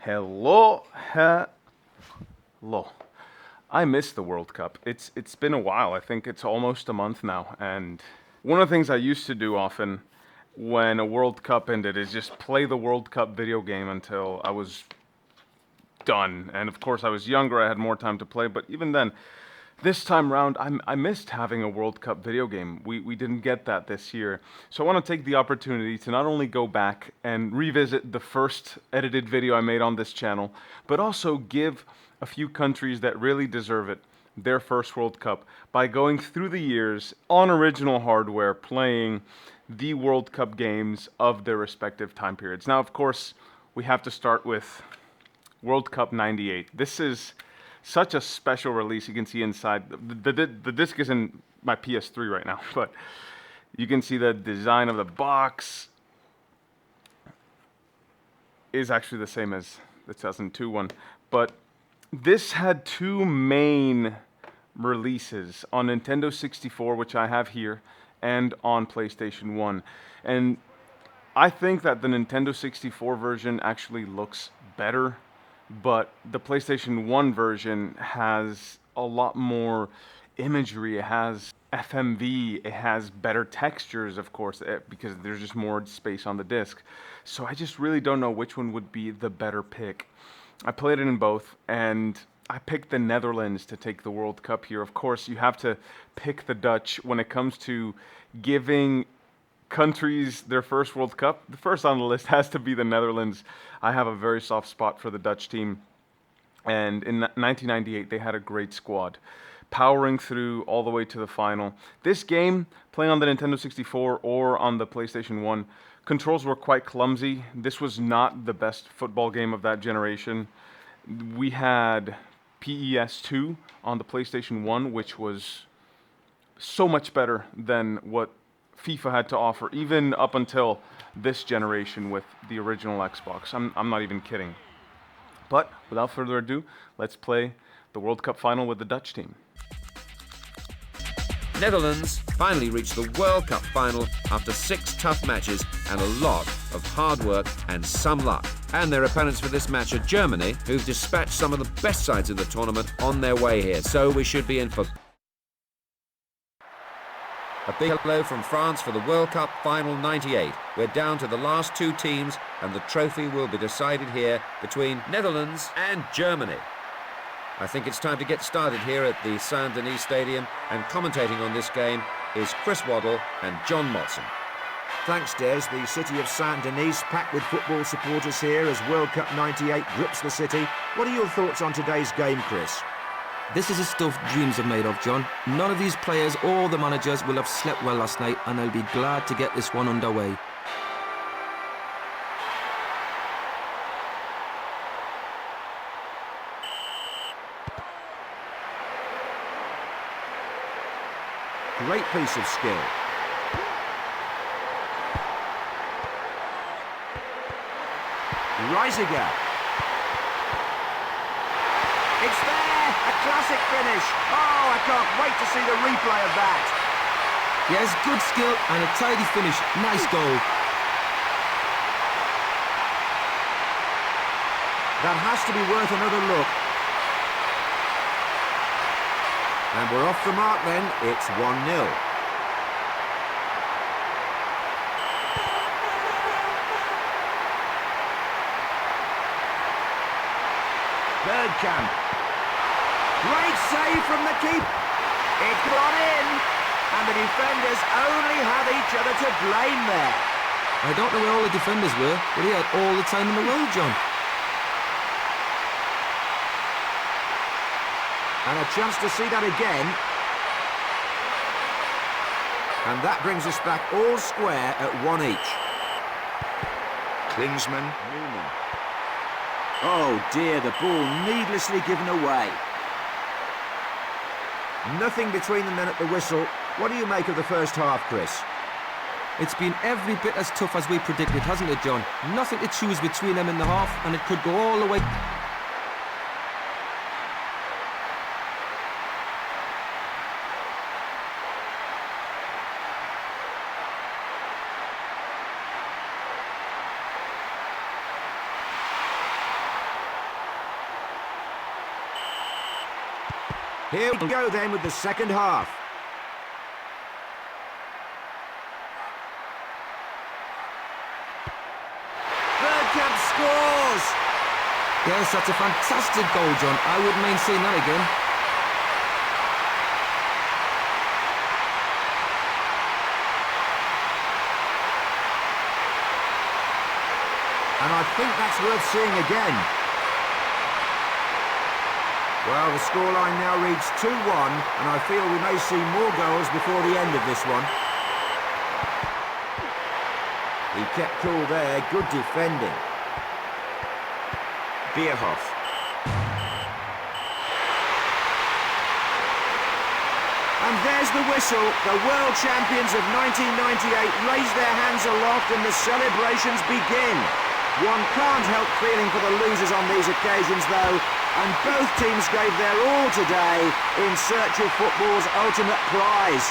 Hello. I miss the World Cup. It's been a while. I think it's almost a month now. And one of the things I used to do often when a World Cup ended is just play the World Cup video game until I was done. And of course, I was younger. I had more time to play. But even then, this time round, I missed having a World Cup video game. We didn't get that this year. So I want to take the opportunity to not only go back and revisit the first edited video I made on this channel, but also give a few countries that really deserve it their first World Cup by going through the years on original hardware playing the World Cup games of their respective time periods. Now, of course, we have to start with World Cup '98. This is such a special release. You can see inside, the disc is in my PS3 right now, but you can see the design of the box is actually the same as the 2002 one. But this had two main releases on Nintendo 64, which I have here, and on PlayStation 1. And I think that the Nintendo 64 version actually looks better, but the PlayStation 1 version has a lot more imagery. It has FMV, it has better textures, of course, because there's just more space on the disc. So I just really don't know which one would be the better pick. I played it in both, and I picked the Netherlands to take the World Cup here. Of course, you have to pick the Dutch when it comes to giving countries their first World Cup. The first on the list has to be the Netherlands. I have a very soft spot for the Dutch team. And in 1998, they had a great squad, powering through all the way to the final. This game, playing on the Nintendo 64 or on the PlayStation 1, controls were quite clumsy. This was not the best football game of that generation. We had PES 2 on the PlayStation 1, which was so much better than what FIFA had to offer, even up until this generation with the original Xbox. I'm not even kidding. But without further ado, let's play the World Cup final with the Dutch team. Netherlands finally reached the World Cup final after 6 tough matches and a lot of hard work and some luck. And their opponents for this match are Germany, who've dispatched some of the best sides of the tournament on their way here. So we should be in for a big hello from France for the World Cup Final 98. We're down to the last 2 teams and the trophy will be decided here between Netherlands and Germany. I think it's time to get started here at the Saint-Denis Stadium, and commentating on this game is Chris Waddle and John Motson. Thanks, Des. The city of Saint-Denis packed with football supporters here as World Cup '98 grips the city. What are your thoughts on today's game, Chris? This is the stuff dreams are made of, John. None of these players or the managers will have slept well last night, and I'll be glad to get this one underway. Great piece of skill. Reisiger. It's there! A classic finish. Oh, I can't wait to see the replay of that. Yes, good skill and a tidy finish. Nice goal. That has to be worth another look. And we're off the mark then. It's 1-0. Bergkamp. Great save from the keeper. It got in. And the defenders only have each other to blame there. I don't know where all the defenders were, but he had all the time in the world, John. And a chance to see that again. And that brings us back all square at 1 each. Klinsmann. Newman. Oh dear, the ball needlessly given away. Nothing between them then at the whistle. What do you make of the first half, Chris? It's been every bit as tough as we predicted, hasn't it, John? Nothing to choose between them in the half, and it could go all the way. Here we go then with the second half. Bergkamp scores! Yes, that's a fantastic goal, John. I wouldn't mind seeing that again. And I think that's worth seeing again. Well, the scoreline now reads 2-1, and I feel we may see more goals before the end of this one. He kept cool there, good defending. Bierhoff. And there's the whistle. The world champions of 1998 raise their hands aloft and the celebrations begin. One can't help feeling for the losers on these occasions though, and both teams gave their all today in search of football's ultimate prize.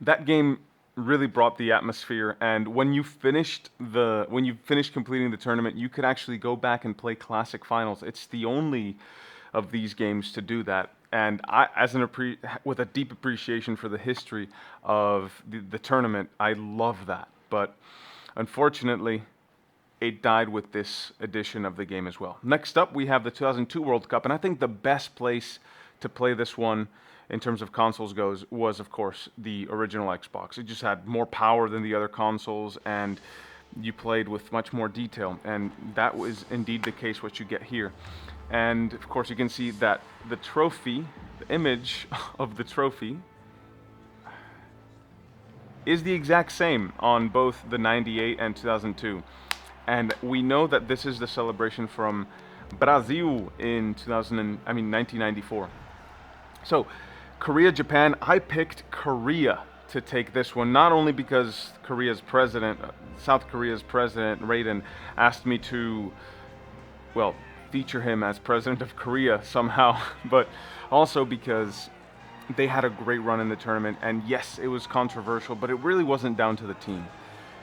That game really brought the atmosphere, and when you finished completing the tournament, you could actually go back and play classic finals. It's the only of these games to do that. And I, with a deep appreciation for the history of the tournament, I love that. But unfortunately, it died with this edition of the game as well. Next up, we have the 2002 World Cup, and I think the best place to play this one in terms of consoles goes was, of course, the original Xbox. It just had more power than the other consoles, and you played with much more detail, and that was indeed the case what you get here. And of course you can see that the trophy, the image of the trophy, is the exact same on both the 98 and 2002. And we know that this is the celebration from Brazil in 1994. So Korea, Japan, I picked Korea to take this one, not only because South Korea's president, Raiden, asked me to, well, feature him as president of Korea somehow, but also because they had a great run in the tournament, and yes, it was controversial, but it really wasn't down to the team.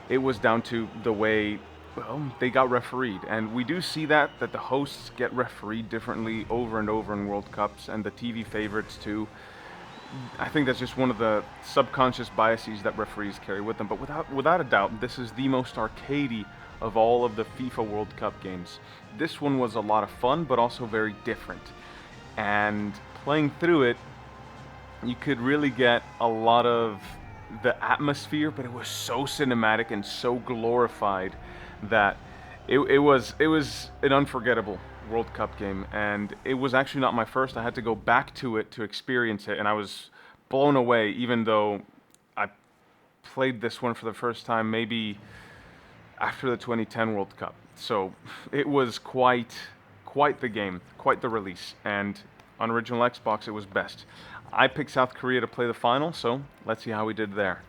It was down to the way, well, they got refereed, and we do see that the hosts get refereed differently over and over in World Cups, and the TV favorites too. I think that's just one of the subconscious biases that referees carry with them, but without a doubt, this is the most arcadey of all of the FIFA World Cup games. This one was a lot of fun, but also very different. And playing through it, you could really get a lot of the atmosphere, but it was so cinematic and so glorified that it was an unforgettable World Cup game. And it was actually not my first. I had to go back to it to experience it, and I was blown away, even though I played this one for the first time maybe after the 2010 World Cup. So it was quite the game, quite the release, and on original Xbox it was best. I picked South Korea to play the final, so let's see how we did there.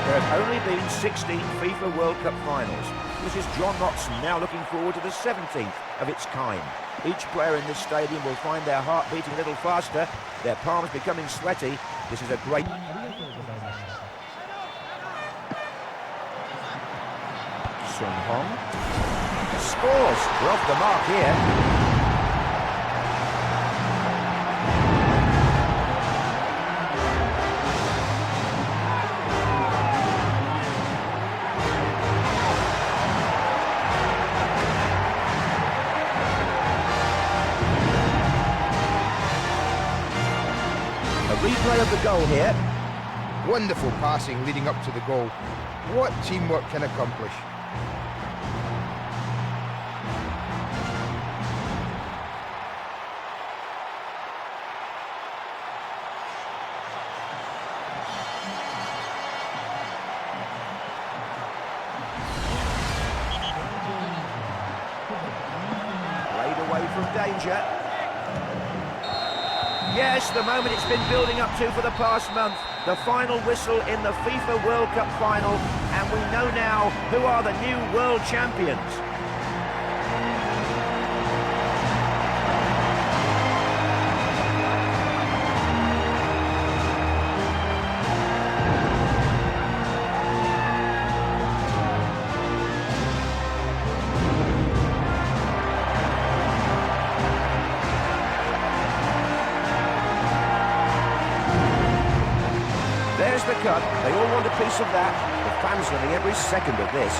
There have only been 16 FIFA World Cup finals. This is John Motson now looking forward to the 17th of its kind. Each player in this stadium will find their heart beating a little faster, their palms becoming sweaty. This is a great... Sun Hong scores. We're off the mark here. Replay of the goal here. Wonderful passing leading up to the goal. What teamwork can accomplish. Played away from danger. Yes, the moment it's been building up to for the past month. The final whistle in the FIFA World Cup final, and we know now who are the new world champions. There's the cut. They all want a piece of that. The fans loving every second of this.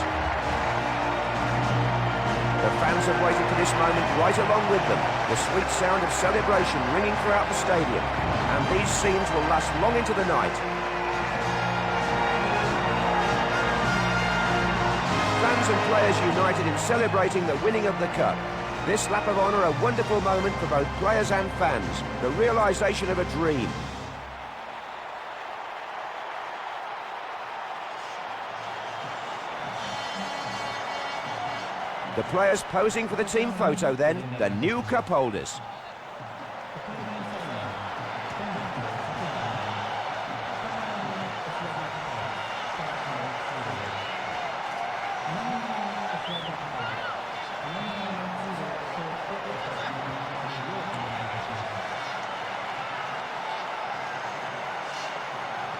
The fans have waited for this moment right along with them. The sweet sound of celebration ringing throughout the stadium. And these scenes will last long into the night. Fans and players united in celebrating the winning of the cup. This lap of honour a wonderful moment for both players and fans. The realisation of a dream. The players posing for the team photo then, the new cup holders.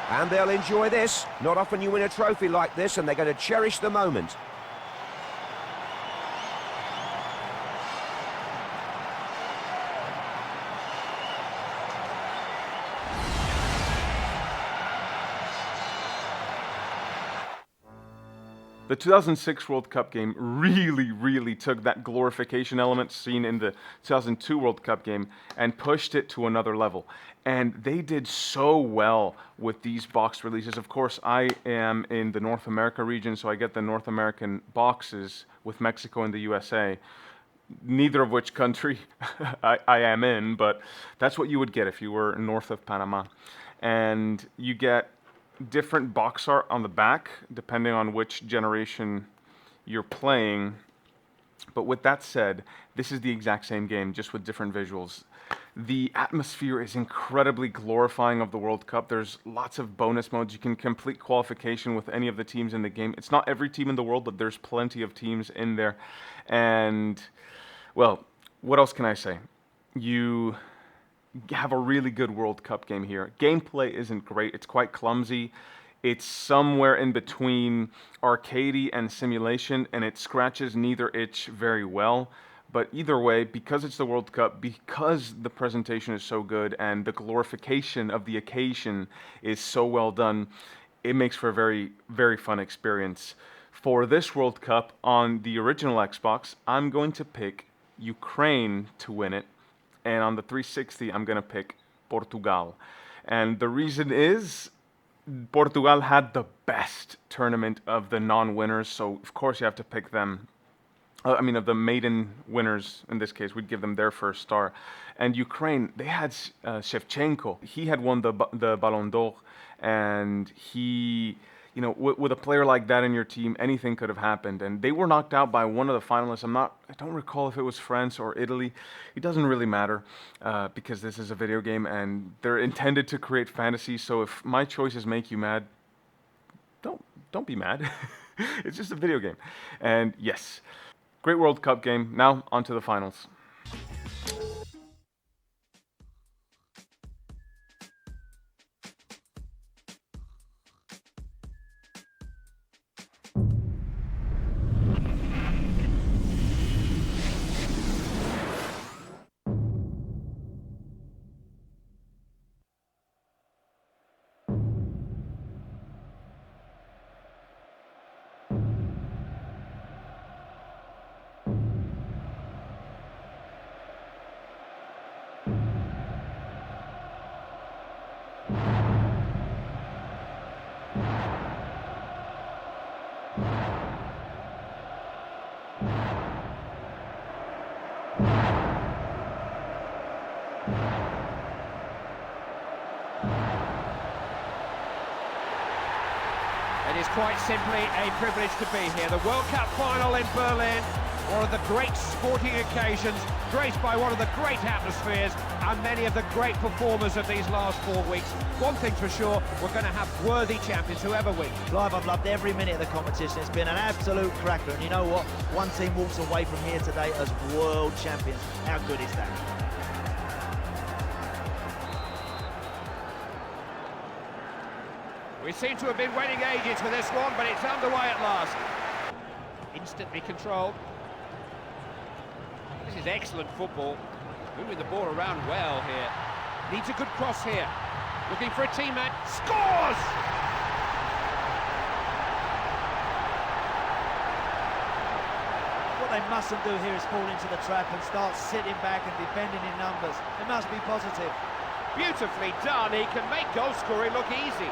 And they'll enjoy this. Not often you win a trophy like this, and they're going to cherish the moment. The 2006 World Cup game really took that glorification element seen in the 2002 World Cup game and pushed it to another level. And they did so well with these box releases. Of course, I am in the North America region, so I get the North American boxes with Mexico and the USA. Neither of which country I am in, but that's what you would get if you were north of Panama. And you get different box art on the back depending on which generation you're playing. But with that said, this is the exact same game, just with different visuals. The atmosphere is incredibly glorifying of the World Cup. There's lots of bonus modes. You can complete qualification with any of the teams in the game. It's not every team in the world, but there's plenty of teams in there. And, well, what else can I say? You have a really good World Cup game here. Gameplay isn't great. It's quite clumsy. It's somewhere in between arcadey and simulation, and it scratches neither itch very well. But either way, because it's the World Cup, because the presentation is so good and the glorification of the occasion is so well done, it makes for a very, very fun experience. For this World Cup on the original Xbox, I'm going to pick Ukraine to win it. And on the 360, I'm going to pick Portugal. And the reason is Portugal had the best tournament of the non-winners, so of course you have to pick them. Of the maiden winners, in this case, we'd give them their first star. And Ukraine, they had Shevchenko. He had won the Ballon d'Or, and he, with a player like that in your team, anything could have happened. And they were knocked out by one of the finalists. I don't recall if it was France or Italy. It doesn't really matter because this is a video game and they're intended to create fantasy. So if my choices make you mad, don't be mad. It's just a video game. And yes. Great World Cup game. Now, on to the finals. It is quite simply a privilege to be here. The World Cup final in Berlin, one of the great sporting occasions, graced by one of the great atmospheres and many of the great performers of these last 4 weeks. One thing's for sure, we're going to have worthy champions, whoever wins. Clive, I've loved every minute of the competition. It's been an absolute cracker. And you know what? One team walks away from here today as world champions. How good is that? We seem to have been waiting ages for this one, but it's underway at last. Instantly controlled. This is excellent football. Moving the ball around well here. Needs a good cross here. Looking for a teammate. Scores! What they mustn't do here is fall into the trap and start sitting back and defending in numbers. It must be positive. Beautifully done. He can make goal scoring look easy.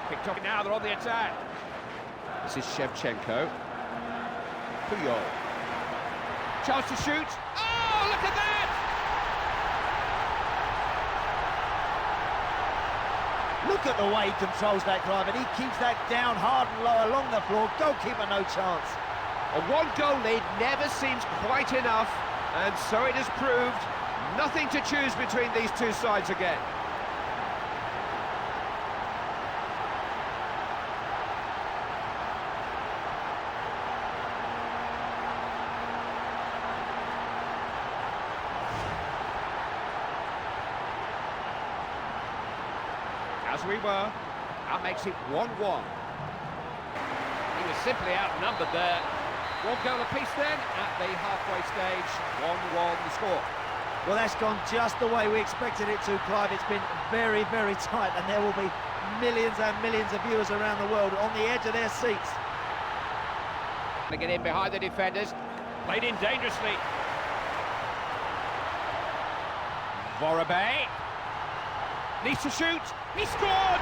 Picked up now, they're on the attack. This is Shevchenko. Puyol. Chance to shoot. Oh, look at that! Look at the way he controls that, Clive, and he keeps that down hard and low along the floor. Goalkeeper, no chance. A one-goal lead never seems quite enough, and so it has proved. Nothing to choose between these two sides again. As we were, that makes it 1-1. He was simply outnumbered there. One goal apiece then at the halfway stage, 1-1 the score. Well, that's gone just the way we expected it to, Clive. It's been very, very tight, and there will be millions and millions of viewers around the world on the edge of their seats. To get in behind the defenders, played in dangerously. Vorobey needs to shoot. He scored!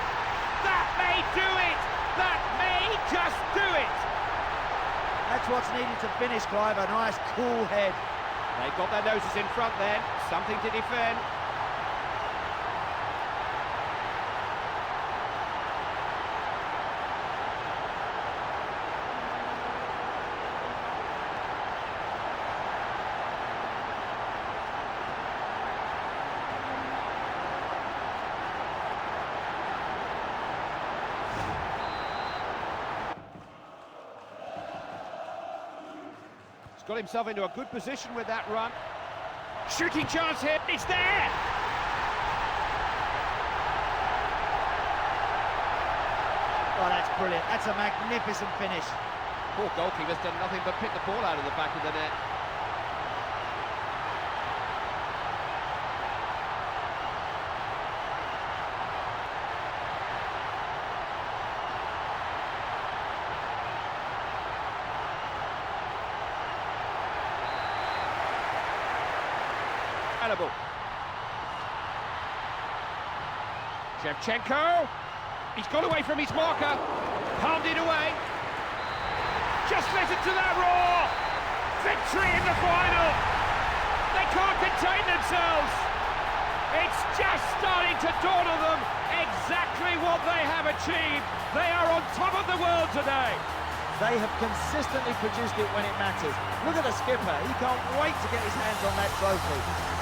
That may do it! That may just do it! That's what's needed to finish, Clive. A nice, cool head. They've got their noses in front then. Something to defend. He's got himself into a good position with that run. Shooting chance here, it's there! Oh, that's brilliant. That's a magnificent finish. Poor goalkeeper's done nothing but pick the ball out of the back of the net. Incredible. Shevchenko. He's got away from his marker. Palmed it away. Just listen to that roar! Victory in the final! They can't contain themselves! It's just starting to dawn on them exactly what they have achieved. They are on top of the world today. They have consistently produced it when it matters. Look at the skipper. He can't wait to get his hands on that trophy.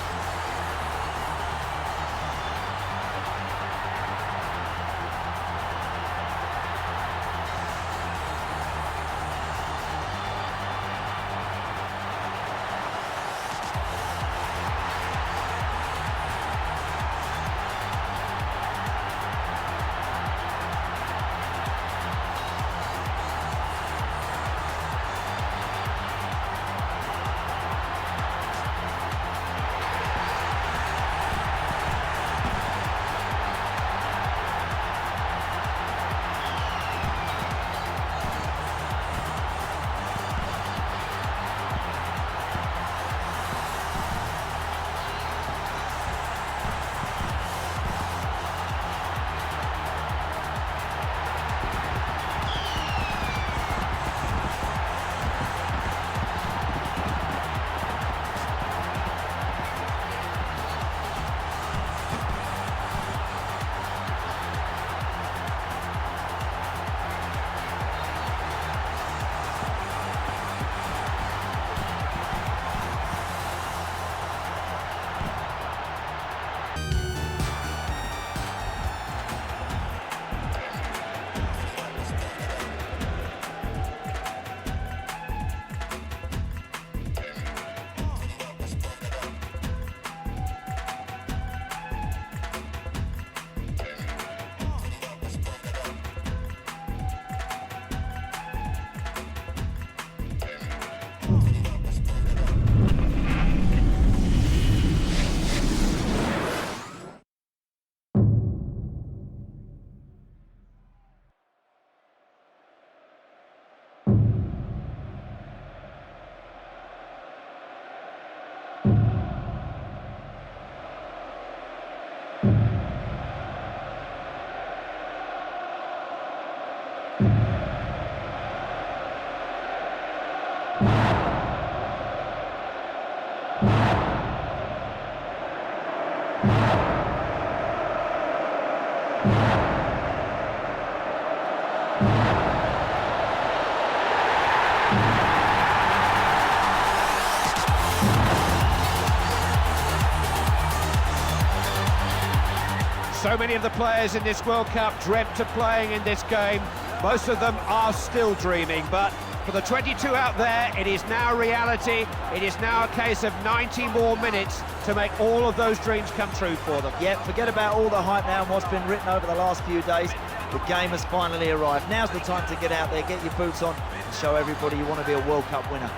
So many of the players in this World Cup dreamt of playing in this game. Most of them are still dreaming, but for the 22 out there, it is now reality. It is now a case of 90 more minutes to make all of those dreams come true for them. Yeah, forget about all the hype now and what's been written over the last few days. The game has finally arrived. Now's the time to get out there, get your boots on, and show everybody you want to be a World Cup winner.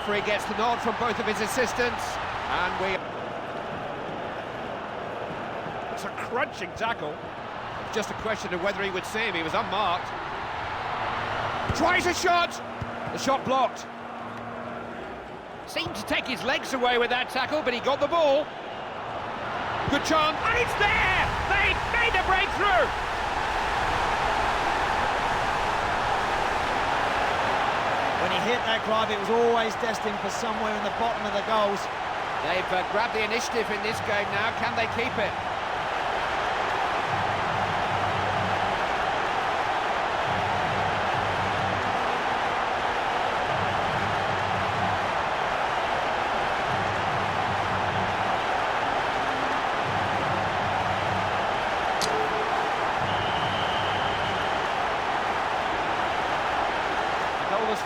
Referee gets the nod from both of his assistants, and it's a crunching tackle. It's just a question of whether he would see him. He was unmarked. Tries a shot. The shot blocked. Seemed to take his legs away with that tackle, but he got the ball. Good chance, and it's there! They made the breakthrough! When he hit that, Clive, it was always destined for somewhere in the bottom of the goals. They've grabbed the initiative in this game now. Can they keep it?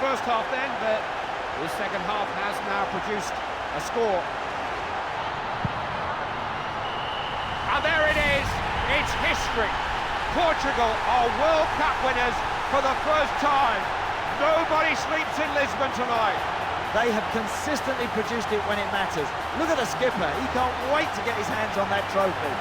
First half then, but the second half has now produced a score. And there it is, it's history. Portugal are World Cup winners for the first time. Nobody sleeps in Lisbon tonight. They have consistently produced it when it matters. Look at the skipper, he can't wait to get his hands on that trophy.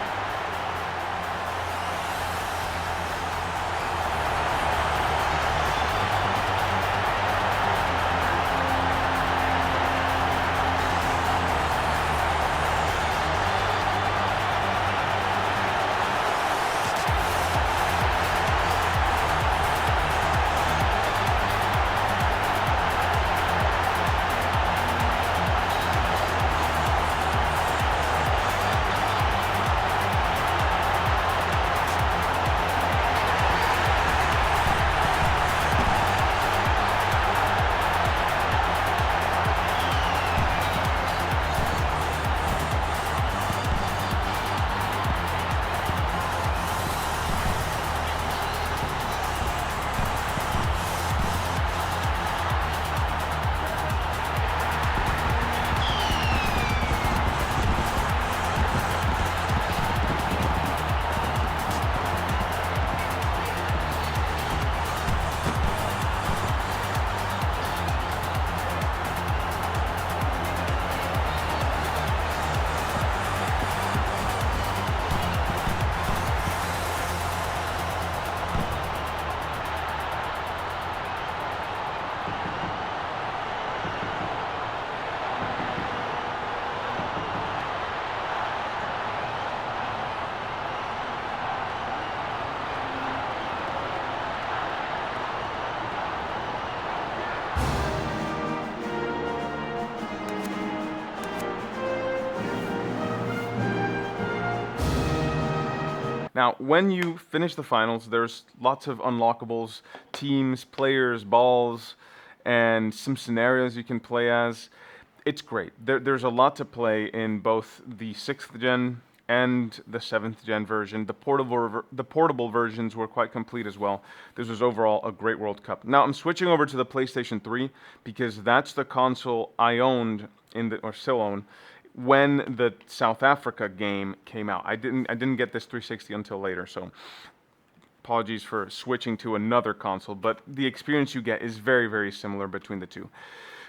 Now, when you finish the finals, there's lots of unlockables, teams, players, balls, and some scenarios you can play as. It's great. There's a lot to play in both the 6th gen and the 7th gen version. The portable versions were quite complete as well. This was overall a great World Cup. Now, I'm switching over to the PlayStation 3 because that's the console I owned or still own when the South Africa game came out. I didn't get this 360 until later, so apologies for switching to another console, but the experience you get is very, very similar between the two.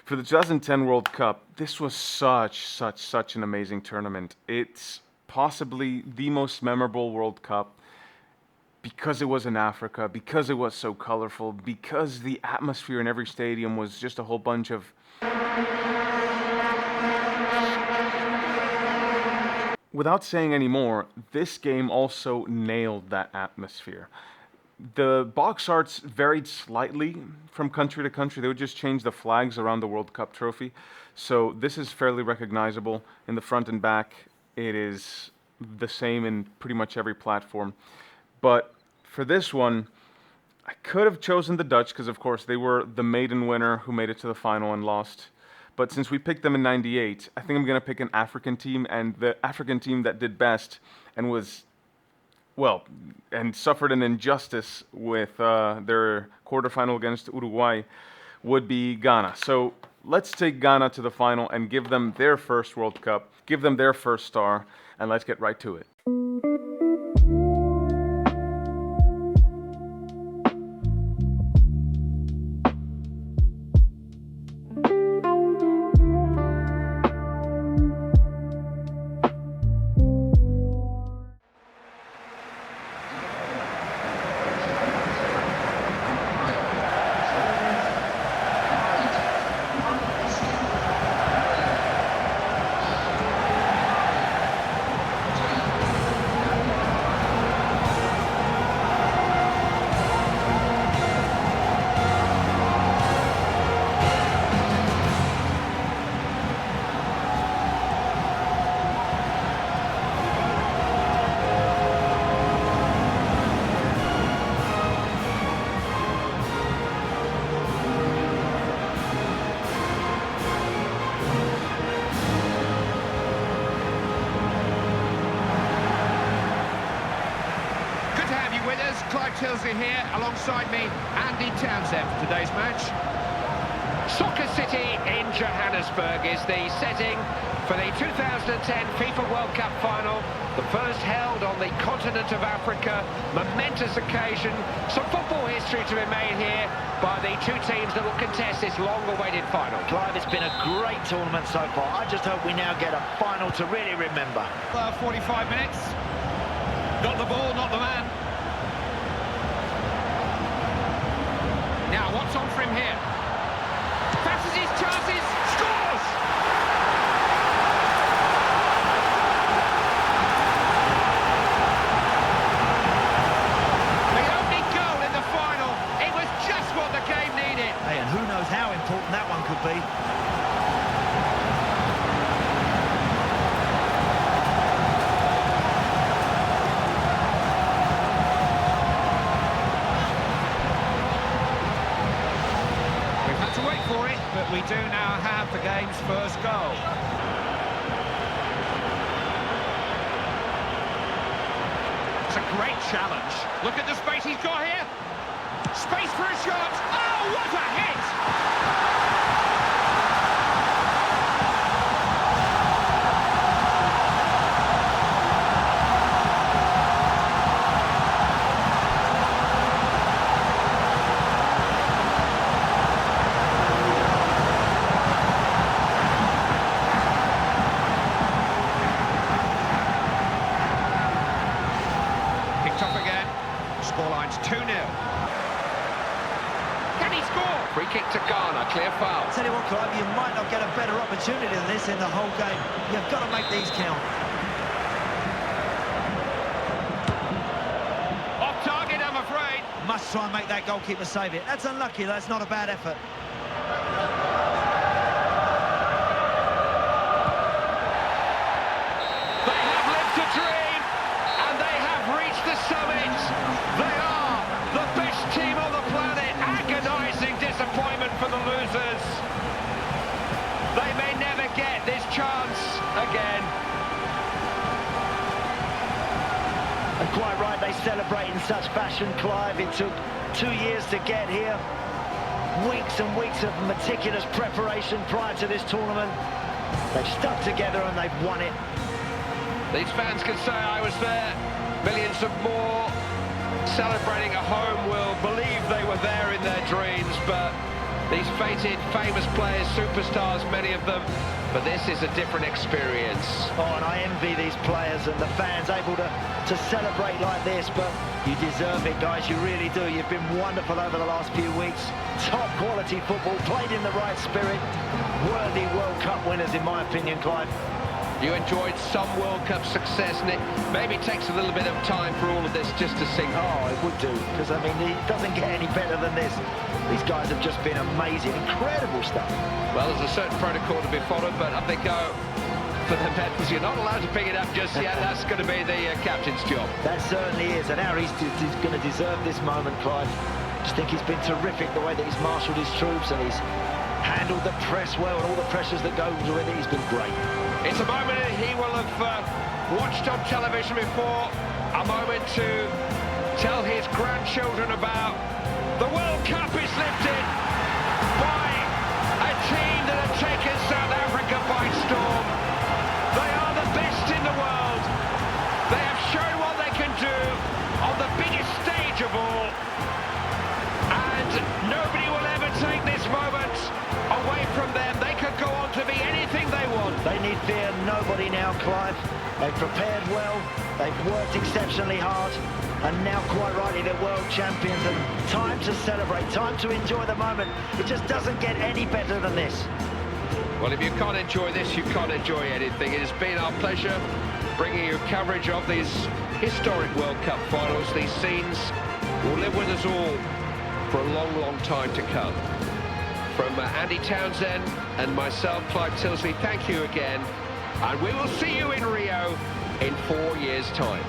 For the 2010 World Cup, this was such an amazing tournament. It's possibly the most memorable World Cup because it was in Africa, because it was so colorful, because the atmosphere in every stadium was just a whole bunch of without saying any more, this game also nailed that atmosphere. The box arts varied slightly from country to country. They would just change the flags around the World Cup trophy. So this is fairly recognizable in the front and back. It is the same in pretty much every platform. But for this one, I could have chosen the Dutch because, of course, they were the maiden winner who made it to the final and lost. But since we picked them in '98, I think I'm going to pick an African team, and the African team that did best and was, well, and suffered an injustice with their quarterfinal against Uruguay would be Ghana. So let's take Ghana to the final and give them their first World Cup, give them their first star, and let's get right to it. with us. Clive Tilsley here, alongside me, Andy Townsend for today's match. Soccer City in Johannesburg is the setting for the 2010 FIFA World Cup final, the first held on the continent of Africa. Momentous occasion, some football history to be made here by the two teams that will contest this long-awaited final. Clive, it's been a great tournament so far. I just hope we now get a final to really remember. 45 minutes. Not the ball, not the man. Now, what's on for him here? Fancies his chances, scores! The only goal in the final. It was just what the game needed. Hey, and who knows how important that one could be. To wait for it, but we do now have the game's first goal. It's a great challenge. Look at the space he's got here. Space for a shot. Oh, what a hit! Scoreline's 2-0. Can he score? Free kick to Ghana, clear foul. Tell you what, Clive, you might not get a better opportunity than this in the whole game. You've got to make these count. Off target, I'm afraid. Must try and make that goalkeeper save it. That's unlucky, that's not a bad effort. They have lived a dream, and they have reached the summit. They are the best team on the planet. Agonising disappointment for the losers. They may never get this chance again. And quite right, they celebrate in such fashion, Clive. It took 2 years to get here. Weeks and weeks of meticulous preparation prior to this tournament. They've stuck together and they've won it. These fans can say I was there. Millions of more celebrating at home will believe they were there in their dreams, but these fated, famous players, superstars, many of them, but this is a different experience. Oh, and I envy these players and the fans able to celebrate like this, but you deserve it, guys, you really do. You've been wonderful over the last few weeks. Top quality football, played in the right spirit. Worthy World Cup winners, in my opinion, Clive. You enjoyed some World Cup success, and it maybe takes a little bit of time for all of this just to sink. Oh, it would do, because, I mean, it doesn't get any better than this. These guys have just been amazing, incredible stuff. Well, there's a certain protocol to be followed, but up they go for the medals. You're not allowed to pick it up just yet. That's going to be the captain's job. That certainly is, and Harry's going to deserve this moment, Clive. I just think he's been terrific the way that he's marshalled his troops, and he's handled the press well, and all the pressures that go with it. He's been great. It's a moment he will have watched on television before, a moment to tell his grandchildren about. The World Cup is lifted by a team that have taken South Africa by storm. They are the best in the world. They have shown what they can do on the biggest stage of all. And nobody will ever take this moment away from them. They could go on to be anything they want. They need fear nobody now, Clive. They've prepared well, they've worked exceptionally hard, and now, quite rightly, they're world champions, and time to celebrate, time to enjoy the moment. It just doesn't get any better than this. Well, if you can't enjoy this, you can't enjoy anything. It has been our pleasure bringing you coverage of these historic World Cup finals. These scenes will live with us all for a long, long time to come. From Andy Townsend and myself, Clive Tilsley, thank you again. And we will see you in Rio in 4 years' time.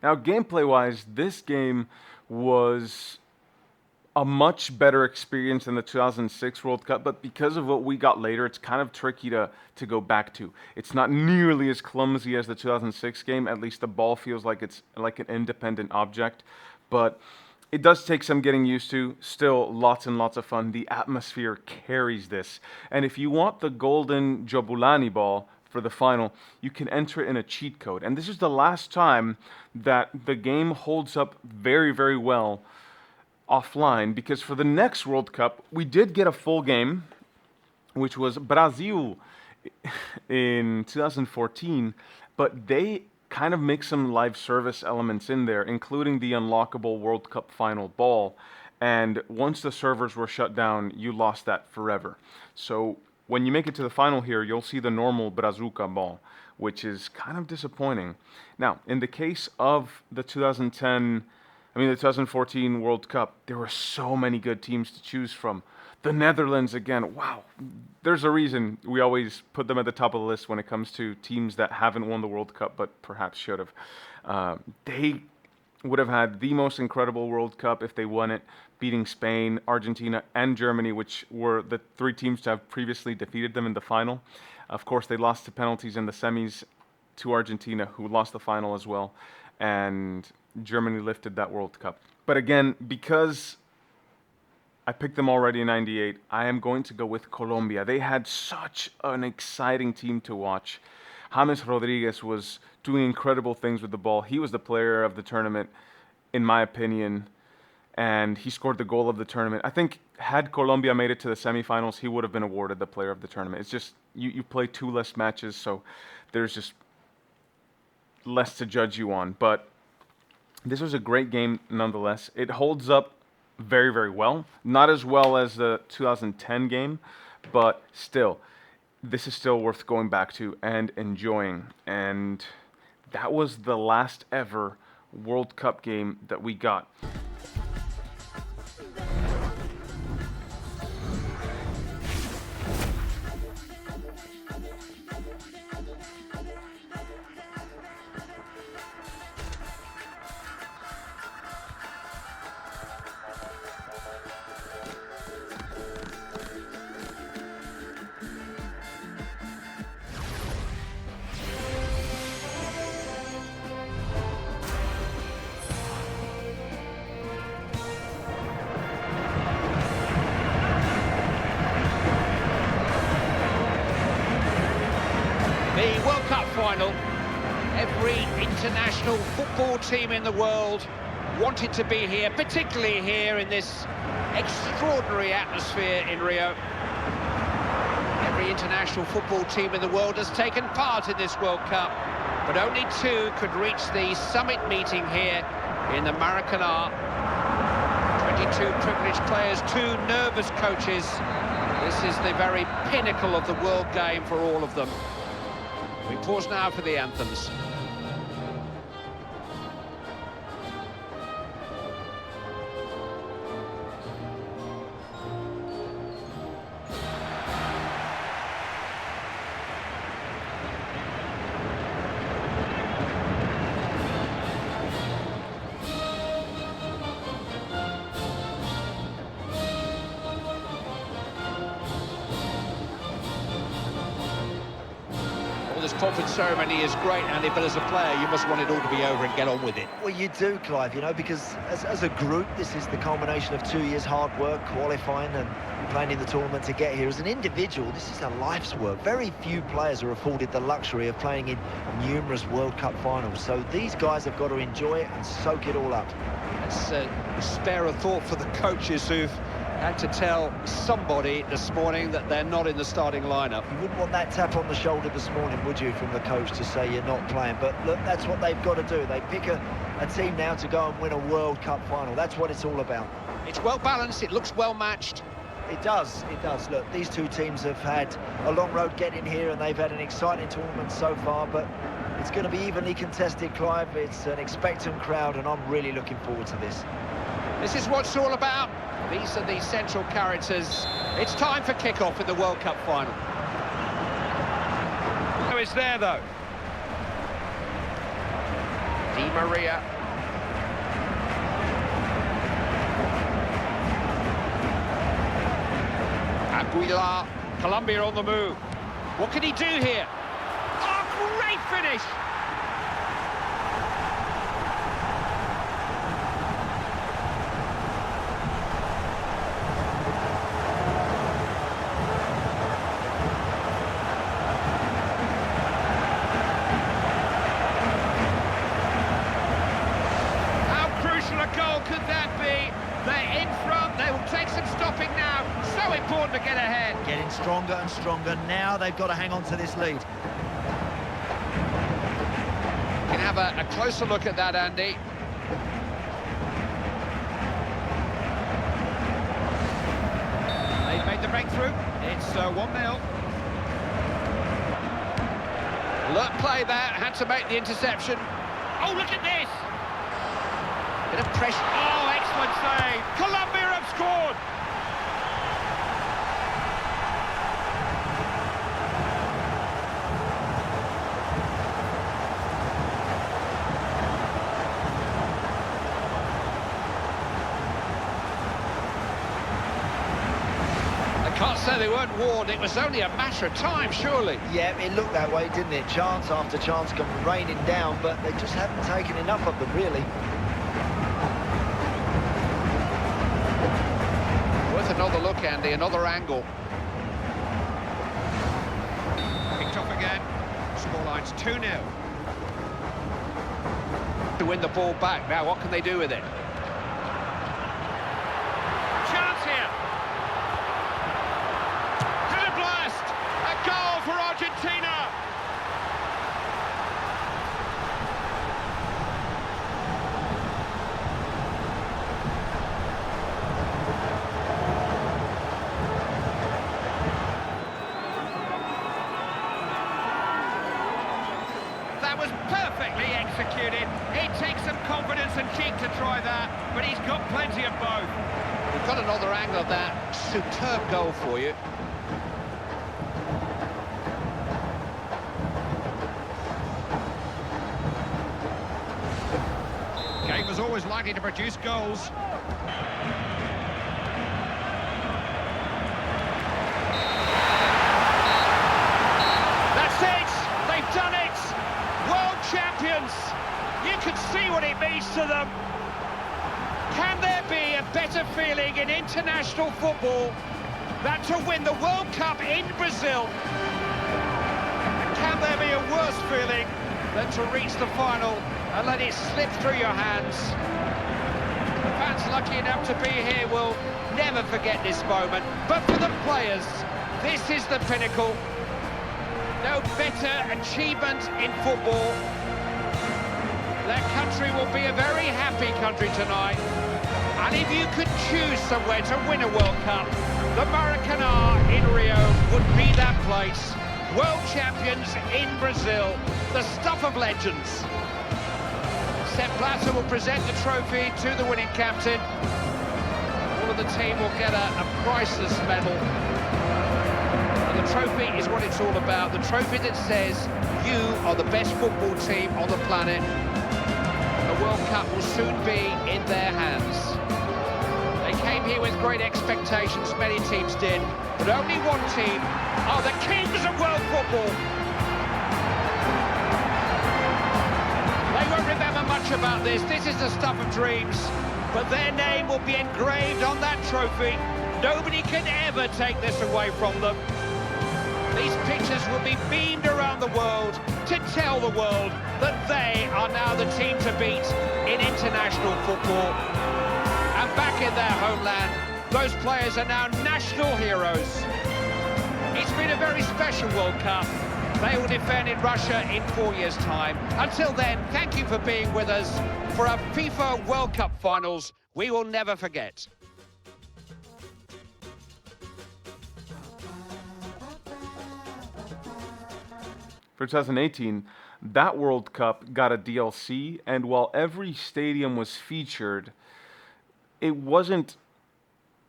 Now, gameplay-wise, this game was a much better experience than the 2006 World Cup, but because of what we got later, it's kind of tricky to go back to. It's not nearly as clumsy as the 2006 game. At least the ball feels like it's like an independent object, but it does take some getting used to. Still, lots and lots of fun. The atmosphere carries this. And if you want the golden Jabulani ball for the final, you can enter it in a cheat code. And this is the last time that the game holds up very, very well offline, because for the next World Cup, we did get a full game, which was Brazil in 2014, but they kind of mix some live service elements in there, including the unlockable World Cup final ball. And once the servers were shut down, you lost that forever. So when you make it to the final here, you'll see the normal Brazuca ball, which is kind of disappointing. Now, in the case of the 2014 World Cup, there were so many good teams to choose from. The Netherlands, again, wow. There's a reason we always put them at the top of the list when it comes to teams that haven't won the World Cup, but perhaps should have. They would have had the most incredible World Cup if they won it, beating Spain, Argentina, and Germany, which were the three teams to have previously defeated them in the final. Of course, they lost to penalties in the semis to Argentina, who lost the final as well, and Germany lifted that World Cup. But again, because I picked them already in '98, I am going to go with Colombia. They had such an exciting team to watch. James Rodriguez was doing incredible things with the ball. He was the player of the tournament, in my opinion, and he scored the goal of the tournament. I think had Colombia made it to the semifinals, he would have been awarded the player of the tournament. It's just, you play 2 less matches, so there's just less to judge you on. But this was a great game nonetheless. It holds up very, very well. Not as well as the 2010 game, but still, this is still worth going back to and enjoying. And that was the last ever World Cup game that we got. The World Cup final, every international football team in the world wanted to be here, particularly here in this extraordinary atmosphere in Rio. Every international football team in the world has taken part in this World Cup, but only 2 could reach the summit meeting here in the Maracanã. 22 privileged players, 2 nervous coaches. This is the very pinnacle of the world game for all of them. We pause now for the anthems. This conference ceremony is great, Andy, but as a player, you must want it all to be over and get on with it. Well, you do, Clive, you know, because as a group, this is the culmination of 2 years' hard work, qualifying and playing in the tournament to get here. As an individual, this is a life's work. Very few players are afforded the luxury of playing in numerous World Cup finals. So these guys have got to enjoy it and soak it all up. Let's spare a thought for the coaches who've had to tell somebody this morning that they're not in the starting lineup. You wouldn't want that tap on the shoulder this morning, would you, from the coach to say you're not playing? But look, that's what they've got to do. They pick a team now to go and win a World Cup final. That's what it's all about. It's well balanced, it looks well matched. It does, it does. Look, these 2 teams have had a long road getting here and they've had an exciting tournament so far, but it's going to be evenly contested, Clive. It's an expectant crowd and I'm really looking forward to this. This is what it's all about. These are the central characters. It's time for kick-off in the World Cup final. Oh, it's there, though. Di Maria. Aguilar, Colombia on the move. What can he do here? Oh, great finish! Could that be? They're in front, they will take some stopping now. So important to get ahead. Getting stronger and stronger. Now they've got to hang on to this lead. You can have a closer look at that, Andy. They've made the breakthrough. It's 1-0. Alert play there, had to make the interception. Oh, look at this! Bit of pressure. Oh, excellent save. Colombia have scored. I can't say they weren't warned. It was only a matter of time, surely. Yeah, it looked that way, didn't it? Chance after chance come raining down, but they just haven't taken enough of them, really. Another look, Andy, another angle. Picked off again. Scoreline's 2-0. To win the ball back. Now, what can they do with it? Chance here. To the blast. A goal for Argentina. That was perfectly executed. It takes some confidence and cheek to try that, but he's got plenty of both. We've got another angle of that superb goal for you. Game was always likely to produce goals. That's it! They've done it! World champions! You can see what it means to them. Can there be a better feeling in international football than to win the World Cup in Brazil? And can there be a worse feeling than to reach the final and let it slip through your hands? The fans lucky enough to be here will never forget this moment. But for the players, this is the pinnacle. No better achievement in football. Their country will be a very happy country tonight. And if you could choose somewhere to win a World Cup, the Maracanã in Rio would be that place. World champions in Brazil, the stuff of legends. Sepp Blatter will present the trophy to the winning captain. All of the team will get a priceless medal. And the trophy is what it's all about. The trophy that says you are the best football team on the planet. The World Cup will soon be in their hands. They came here with great expectations, many teams did, but only one team are the kings of world football. They won't remember much about this. This is the stuff of dreams, but their name will be engraved on that trophy. Nobody can ever take this away from them. These pictures will be beamed around the world to tell the world that they are now the team to beat in international football. And back in their homeland, those players are now national heroes. It's been a very special World Cup. They will defend in Russia in 4 years' time. Until then, thank you for being with us for our FIFA World Cup finals. We will never forget. For 2018, that World Cup got a DLC, and while every stadium was featured, it wasn't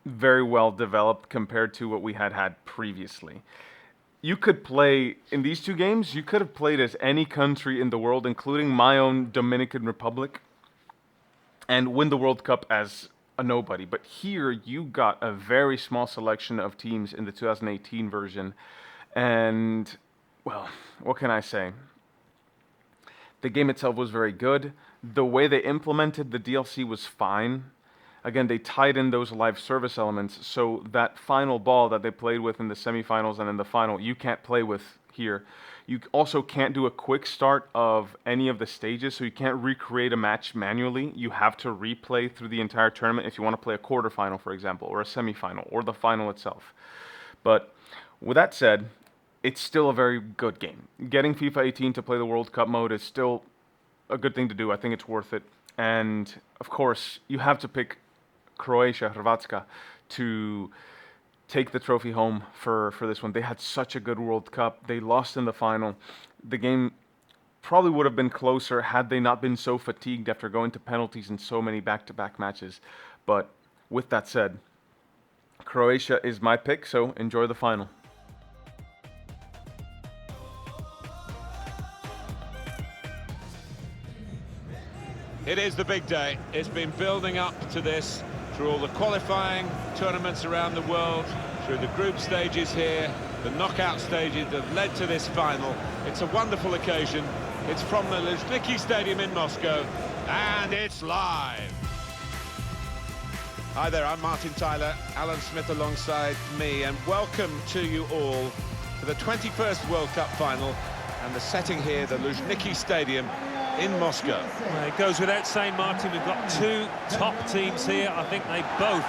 very well developed compared to what we had previously. You could play, in these two games, you could have played as any country in the world, including my own Dominican Republic, and win the World Cup as a nobody. But here you got a very small selection of teams in the 2018 version. And, well, what can I say? The game itself was very good. The way they implemented the DLC was fine. Again, they tied in those live service elements, so that final ball that they played with in the semifinals and in the final, you can't play with here. You also can't do a quick start of any of the stages, so you can't recreate a match manually. You have to replay through the entire tournament if you want to play a quarterfinal, for example, or a semifinal, or the final itself. But with that said, it's still a very good game. Getting FIFA 18 to play the World Cup mode is still a good thing to do. I think it's worth it. And, of course, you have to pick Croatia, Hrvatska, to take the trophy home for this one. They had such a good World Cup. They lost in the final. The game probably would have been closer had they not been so fatigued after going to penalties in so many back-to-back matches. But with that said, Croatia is my pick, so enjoy the final. It is the big day. It's been building up to this through all the qualifying tournaments around the world, through the group stages here, the knockout stages that have led to this final. It's a wonderful occasion. It's from the Luzhniki Stadium in Moscow, and it's live. Hi there, I'm Martin Tyler, Alan Smith alongside me, and welcome to you all for the 21st World Cup final, and the setting here, the Luzhniki Stadium in Moscow. Well, it goes without saying, Martin, we've got two top teams here. I think they both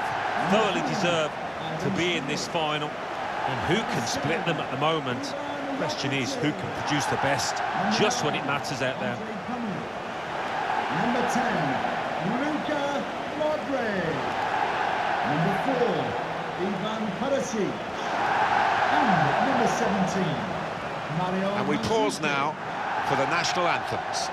thoroughly deserve to be in this final. And who can split them at the moment? The question is, who can produce the best just when it matters out there? Number 10, Luka Modric. Number 4, Ivan Perisic. And number 17, Mario. And we pause now for the national anthems.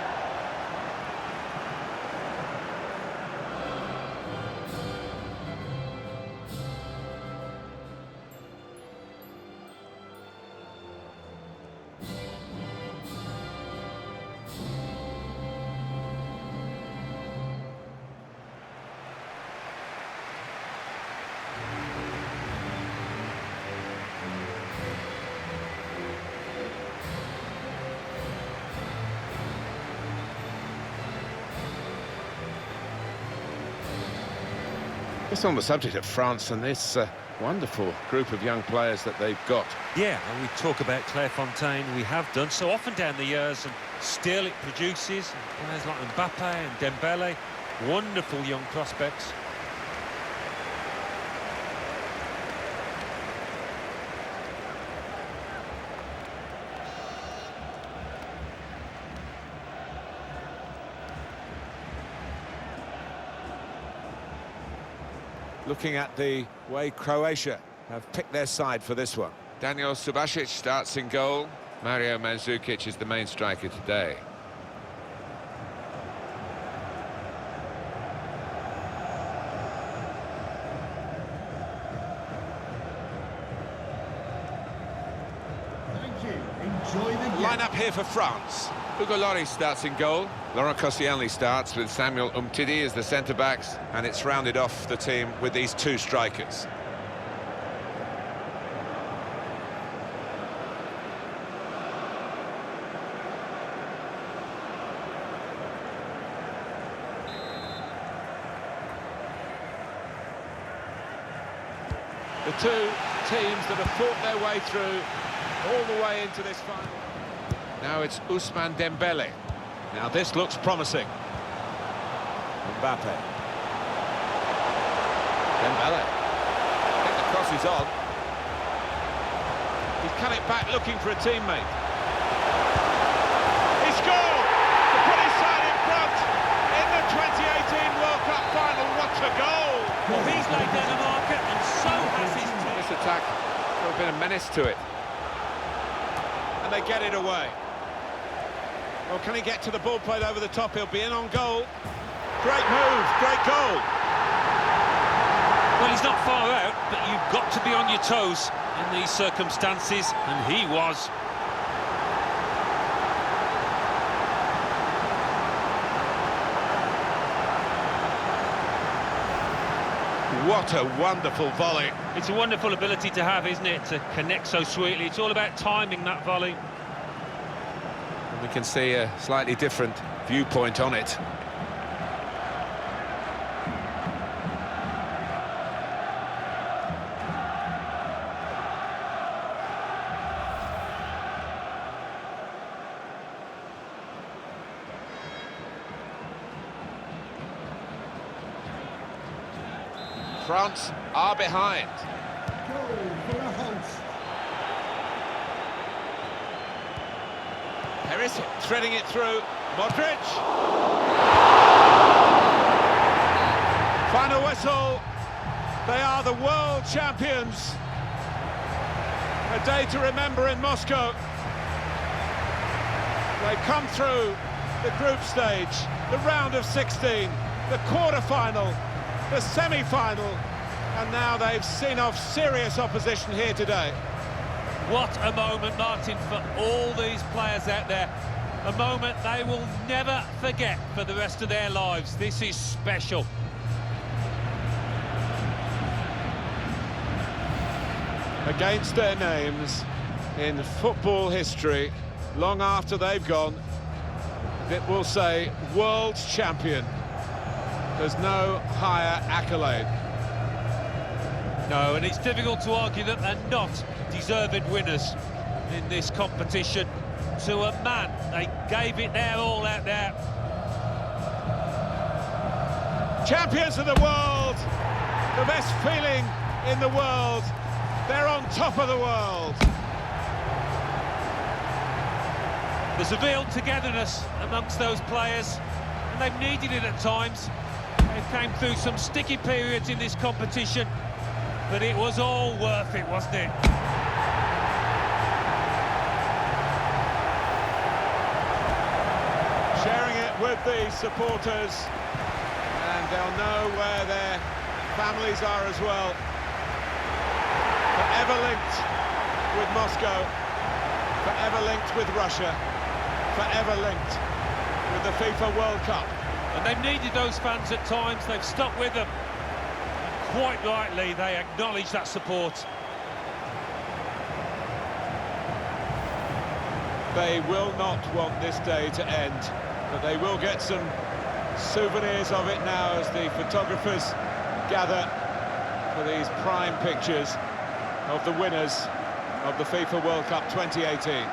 Just on the subject of France and this wonderful group of young players that they've got. Yeah, and we talk about Clairefontaine, we have done so often down the years, and still it produces players like Mbappe and Dembele, wonderful young prospects. Looking at the way Croatia have picked their side for this one. Daniel Subasic starts in goal. Mario Mandzukic is the main striker today. Thank you. Enjoy the game. Line up here for France. Hugo Lloris starts in goal. Laurent Koscielny starts with Samuel Umtiti as the centre-backs, and it's rounded off the team with these two strikers. The two teams that have fought their way through all the way into this final. Now it's Ousmane Dembele. Now this looks promising. Mbappe. Dembele. I think the cross is on. He's cut it back looking for a teammate. He scored to put his side in front in the 2018 World Cup final. What a goal! Well, he's laid down the marker, and so has his team. This attack will have been a menace to it. And they get it away. Well, can he get to the ball played over the top? He'll be in on goal. Great move, great goal. Well, he's not far out, but you've got to be on your toes in these circumstances, and he was. What a wonderful volley. It's a wonderful ability to have, isn't it, to connect so sweetly. It's all about timing that volley. And we can see a slightly different viewpoint on it. France are behind. Goal for the host. Harris threading it through. Modric. Final whistle. They are the world champions. A day to remember in Moscow. They've come through the group stage, the round of 16, the quarter-final, the semi-final, and now they've seen off serious opposition here today. What a moment, Martin, for all these players out there. A moment they will never forget for the rest of their lives. This is special. Against their names in football history, long after they've gone, it will say world champion. There's no higher accolade. No, and it's difficult to argue that they're not deserved winners in this competition. To a man, they gave it their all out there. Champions of the world, the best feeling in the world. They're on top of the world. There's a real togetherness amongst those players, and they've needed it at times. They came through some sticky periods in this competition, but it was all worth it, wasn't it? Sharing it with the supporters, and they'll know where their families are as well. Forever linked with Moscow, forever linked with Russia, forever linked with the FIFA World Cup. And they've needed those fans at times, they've stuck with them. And quite rightly, they acknowledge that support. They will not want this day to end, but they will get some souvenirs of it now as the photographers gather for these prime pictures of the winners of the FIFA World Cup 2018.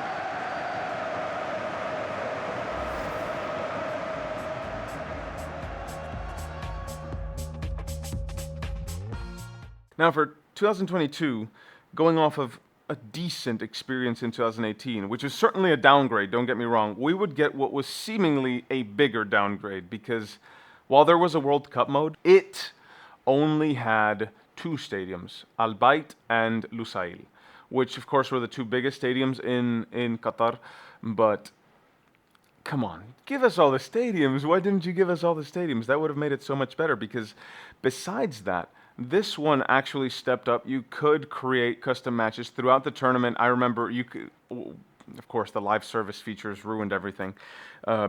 Now for 2022, going off of a decent experience in 2018, which is certainly a downgrade, don't get me wrong, we would get what was seemingly a bigger downgrade because while there was a World Cup mode, it only had two stadiums, Al Bayt and Lusail, which of course were the two biggest stadiums in Qatar, but come on, give us all the stadiums. Why didn't you give us all the stadiums? That would have made it so much better because besides that, this one actually stepped up. You could create custom matches throughout the tournament. I remember you could, of course, the live service features ruined everything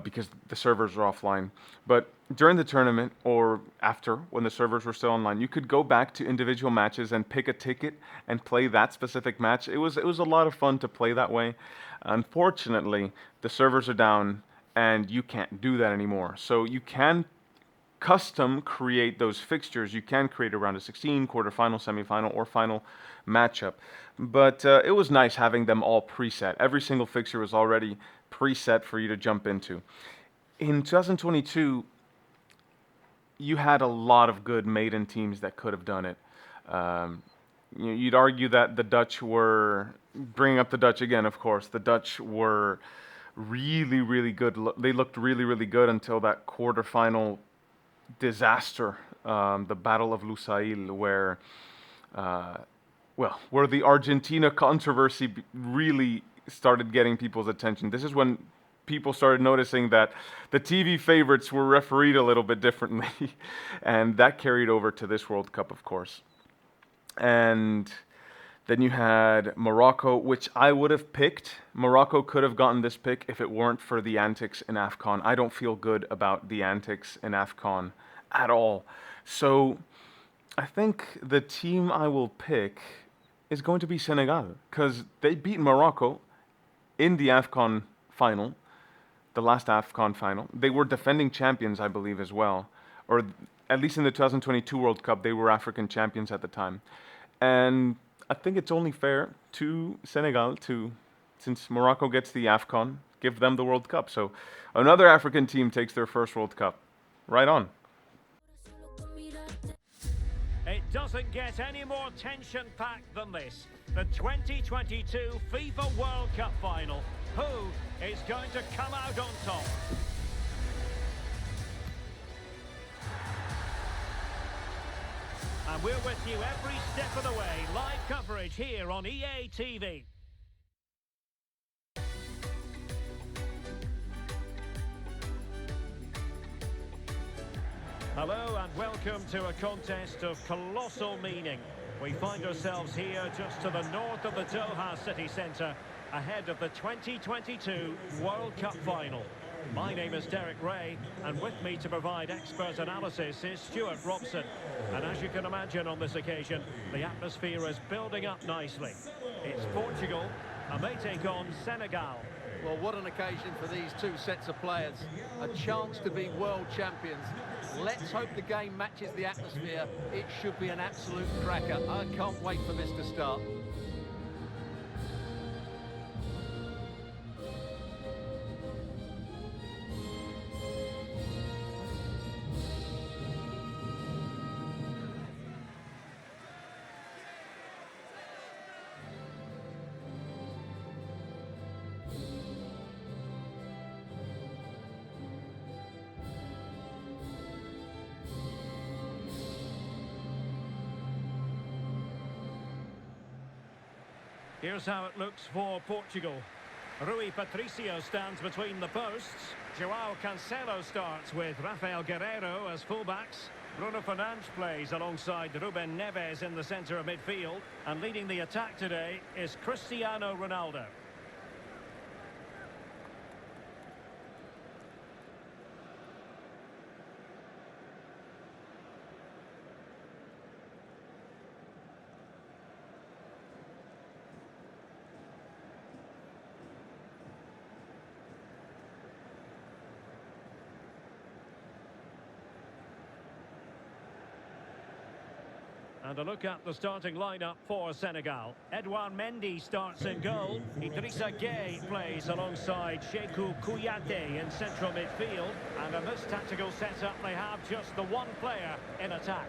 because the servers are offline. But during the tournament or after, when the servers were still online, you could go back to individual matches and pick a ticket and play that specific match. It was a lot of fun to play that way. Unfortunately, the servers are down and you can't do that anymore. So you can custom create those fixtures. You can create a round of 16, quarterfinal, semifinal, or final matchup. But it was nice having them all preset. Every single fixture was already preset for you to jump into. In 2022, you had a lot of good maiden teams that could have done it. You'd argue that the Dutch were, bringing up the Dutch again, of course, the Dutch were really, really good. They looked really, really good until that quarterfinal disaster, the Battle of Lusail, where the Argentina controversy really started getting people's attention. This is when people started noticing that the TV favorites were refereed a little bit differently, and that carried over to this World Cup, of course. And then you had Morocco, which I would have picked. Morocco could have gotten this pick if it weren't for the antics in AFCON. I don't feel good about the antics in AFCON at all. So I think the team I will pick is going to be Senegal, because they beat Morocco in the AFCON final, the last AFCON final. They were defending champions, I believe, as well. Or at least in the 2022 World Cup, they were African champions at the time. And I think it's only fair to Senegal to, since Morocco gets the AFCON, give them the World Cup. So another African team takes their first World Cup. Right on. It doesn't get any more tension-packed than this. The 2022 FIFA World Cup final. Who is going to come out on top? And we're with you every step of the way. Live coverage here on EA TV. Hello and welcome to a contest of colossal meaning. We find ourselves here just to the north of the Doha city centre, ahead of the 2022 World Cup final. My name is Derek Ray, and with me to provide expert analysis is Stuart Robson. And as you can imagine on this occasion, the atmosphere is building up nicely. It's Portugal, and they take on Senegal. Well, what an occasion for these two sets of players. A chance to be world champions. Let's hope the game matches the atmosphere. It should be an absolute cracker. I can't wait for this to start. Here's how it looks for Portugal. Rui Patricio stands between the posts. João Cancelo starts with Rafael Guerreiro as fullbacks. Bruno Fernandes plays alongside Ruben Neves in the centre of midfield. And leading the attack today is Cristiano Ronaldo. And a look at the starting lineup for Senegal. Edouard Mendy starts in goal. Idrissa Gueye plays alongside Cheikhou Kouyaté in central midfield. And in this tactical setup, they have just the one player in attack.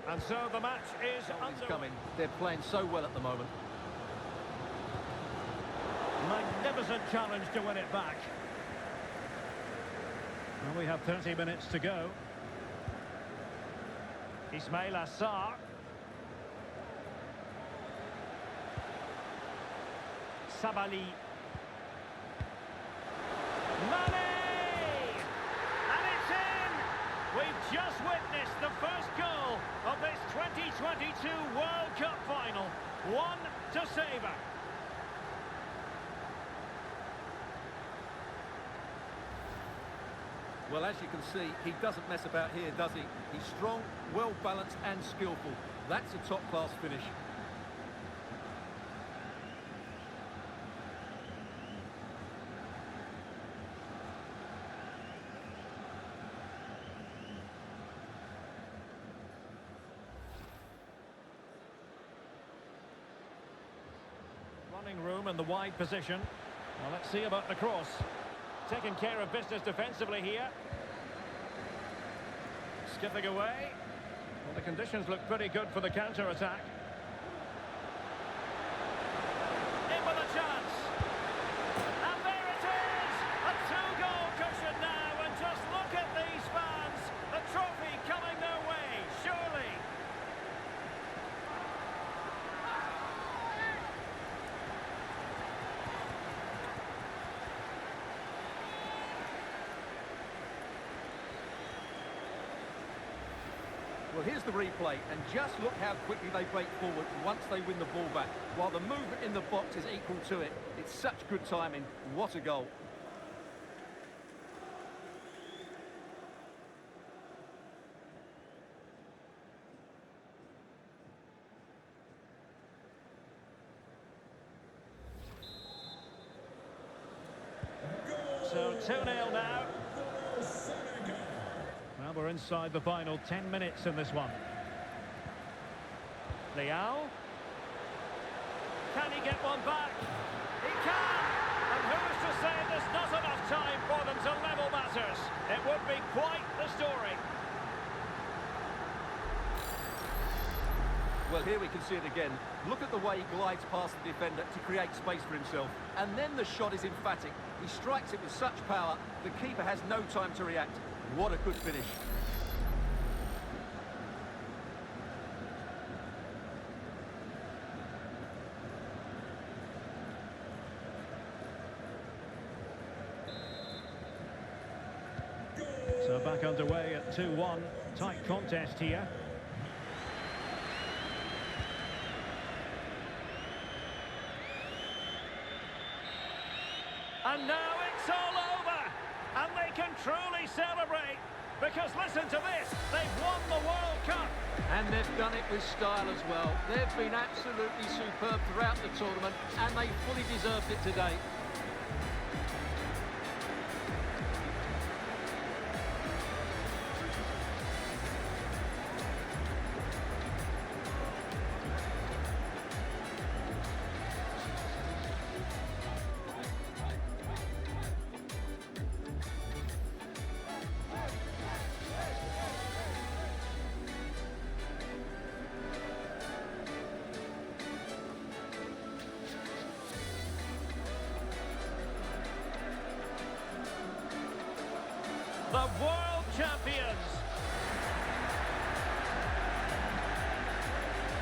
And so the match is coming. They're playing so well at the moment. Magnificent challenge to win it back. Well, we have 30 minutes to go. Ismail Assar. Sabali. Mane! And it's in! We've just witnessed the first goal of this 2022 World Cup final. One to savour. Well, as you can see, he doesn't mess about here, does he? He's strong, well-balanced and skillful. That's a top-class finish. Running room in the wide position. Well, let's see about the cross. Taking care of business defensively here. Skipping away. Well, the conditions look pretty good for the counter-attack. In with a chance. And there it is! A two-goal cushion now, and just look at these fans. The trophy coming their way, surely. Well, here's the replay, and just look how quickly they break forward once they win the ball back, while the movement in the box is equal to it. It's such good timing. What a goal. So 2-0 now. Well, we're inside the final 10 minutes in this one. Leao. Can he get one back? He can! And who is to say there's not enough time for them to level matters? It would be quite the story. Well, here we can see it again. Look at the way he glides past the defender to create space for himself. And then the shot is emphatic. He strikes it with such power, the keeper has no time to react. What a good finish. So back underway at 2-1. Tight contest here. And now it's all over, and they can truly celebrate, because listen to this, they've won the World Cup. And they've done it with style as well. They've been absolutely superb throughout the tournament, and they fully deserved it today. The world champions.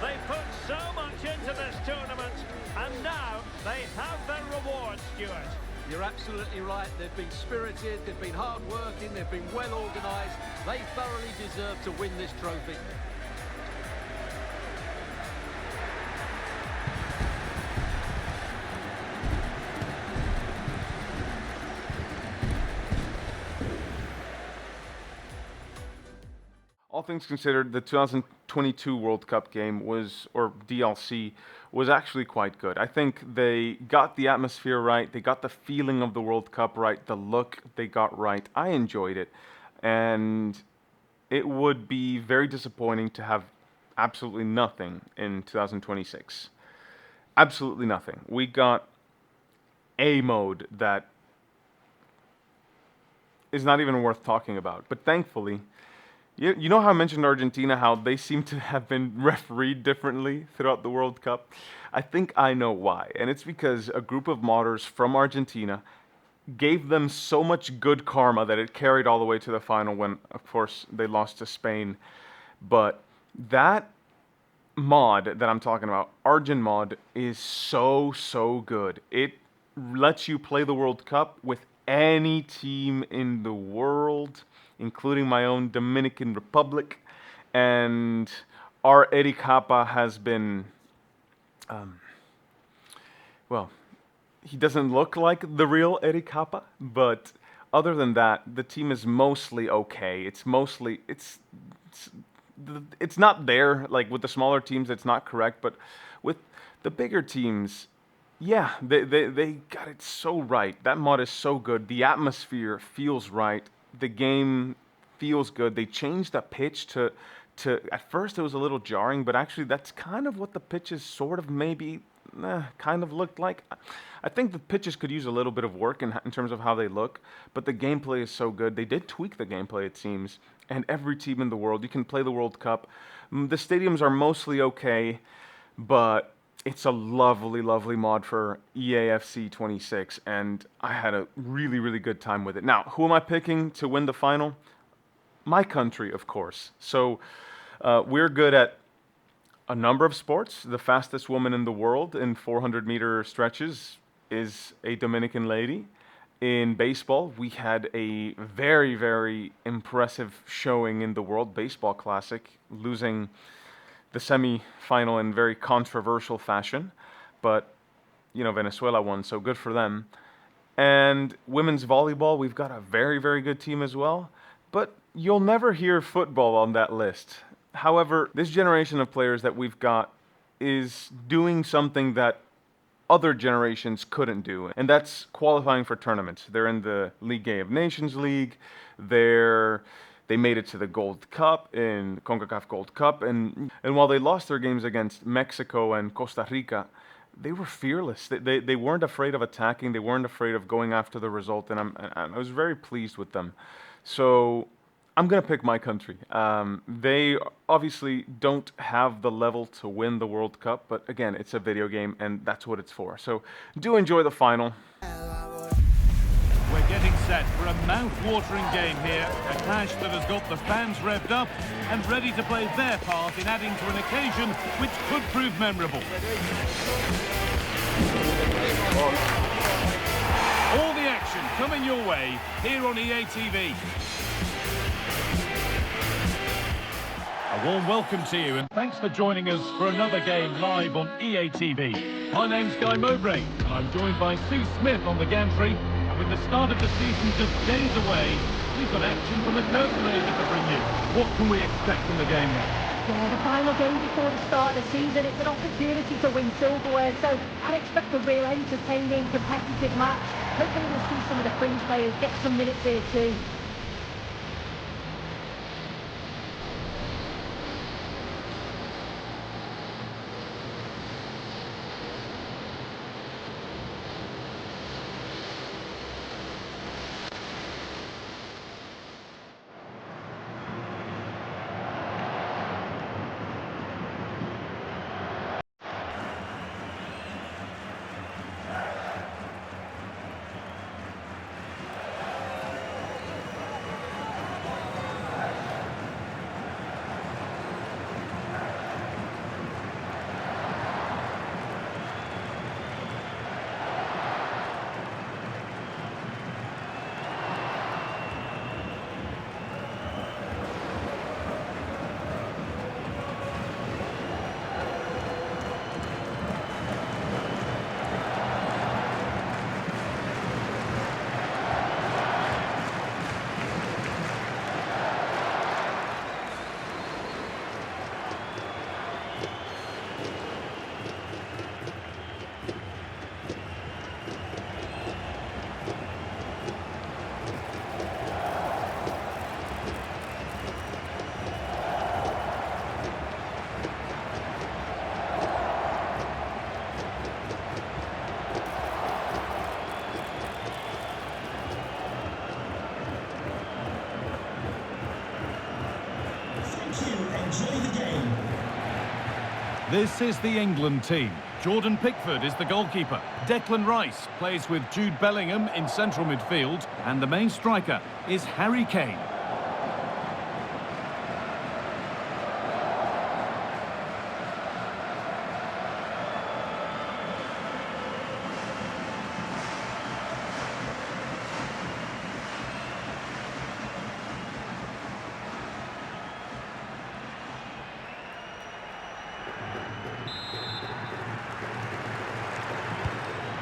They put so much into this tournament, and now they have their reward, Stuart. You're absolutely right. They've been spirited, they've been hard-working, they've been well organised. They thoroughly deserve to win this trophy. All things considered, the 2022 World Cup game was, or DLC, was actually quite good. I think they got the atmosphere right, they got the feeling of the World Cup right, the look they got right. I enjoyed it, and it would be very disappointing to have absolutely nothing in 2026. Absolutely nothing. We got a mode that is not even worth talking about, but thankfully, you know how I mentioned Argentina, how they seem to have been refereed differently throughout the World Cup? I think I know why. And it's because a group of modders from Argentina gave them so much good karma that it carried all the way to the final when, of course, they lost to Spain. But that mod that I'm talking about, ArgenMod, is so good. It lets you play the World Cup with any team in the world, including my own Dominican Republic, and our Eddie Capa has been, well, he doesn't look like the real Eddie Capa, but other than that, the team is mostly okay. It's mostly, it's not there, like with the smaller teams, it's not correct, but with the bigger teams, yeah, they got it so right. That mod is so good. The atmosphere feels right. The game feels good. They changed the pitch to at first it was a little jarring, but actually that's kind of what the pitches sort of maybe kind of looked like. I think the pitches could use a little bit of work in terms of how they look, but the gameplay is so good. They did tweak the gameplay, it seems, and every team in the world, you can play the World Cup. The stadiums are mostly okay, but it's a lovely mod for EAFC 26, and I had a really good time with it. Now, who am I picking to win the final? My country, of course. So we're good at a number of sports. The fastest woman in the world in 400-meter stretches is a Dominican lady, In baseball, we had a very, very impressive showing in the World Baseball Classic, losing the semi-final in very controversial fashion. But, you know, Venezuela won, so good for them. And women's volleyball, we've got a very, very good team as well. But you'll never hear football on that list. However, this generation of players that we've got is doing something that other generations couldn't do, and that's qualifying for tournaments. They're in the League of Nations League. They made it to the Gold Cup in CONCACAF Gold Cup, and while they lost their games against Mexico and Costa Rica, they were fearless. They weren't afraid of attacking. They weren't afraid of going after the result, and I was very pleased with them. So I'm going to pick my country. They obviously don't have the level to win the World Cup, but again, it's a video game, and that's what it's for. So do enjoy the final. We're getting set for a mouth-watering game here, a clash that has got the fans revved up and ready to play their part in adding to an occasion which could prove memorable. All the action coming your way here on EA TV. A warm welcome to you and thanks for joining us for another game live on EA TV. My name's Guy Mowbray and I'm joined by Sue Smith on the gantry, and with the start of the season just days away, we've got action from the Curtain to bring you. What can we expect from the game now? Yeah, the final game before the start of the season, it's an opportunity to win silverware, so I expect a real entertaining, competitive match. Hopefully we'll see some of the fringe players get some minutes here too. This is the England team. Jordan Pickford is the goalkeeper. Declan Rice plays with Jude Bellingham in central midfield, and the main striker is Harry Kane.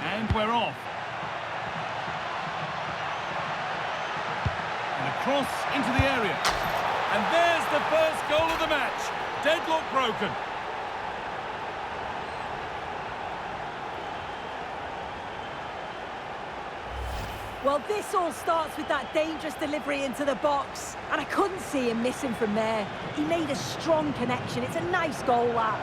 And we're off. And a cross into the area. And there's the first goal of the match. Deadlock broken. Well, this all starts with that dangerous delivery into the box. And I couldn't see him missing from there. He made a strong connection. It's a nice goal, that.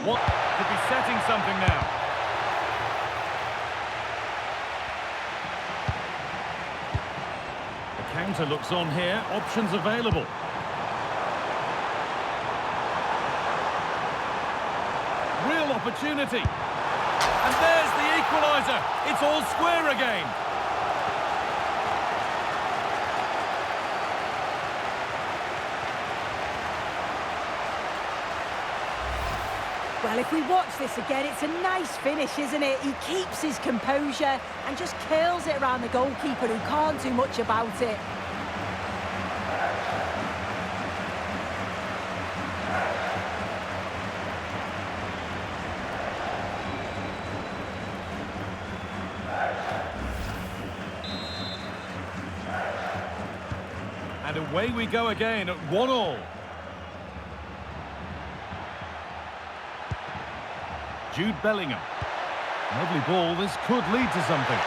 What could be setting something now? The counter looks on here, options available. opportunity. And there's the equaliser. It's all square again. Well, if we watch this again, it's a nice finish, isn't it? He keeps his composure and just curls it around the goalkeeper who can't do much about it. And away we go again at 1-1. Jude Bellingham. Lovely ball, this could lead to something.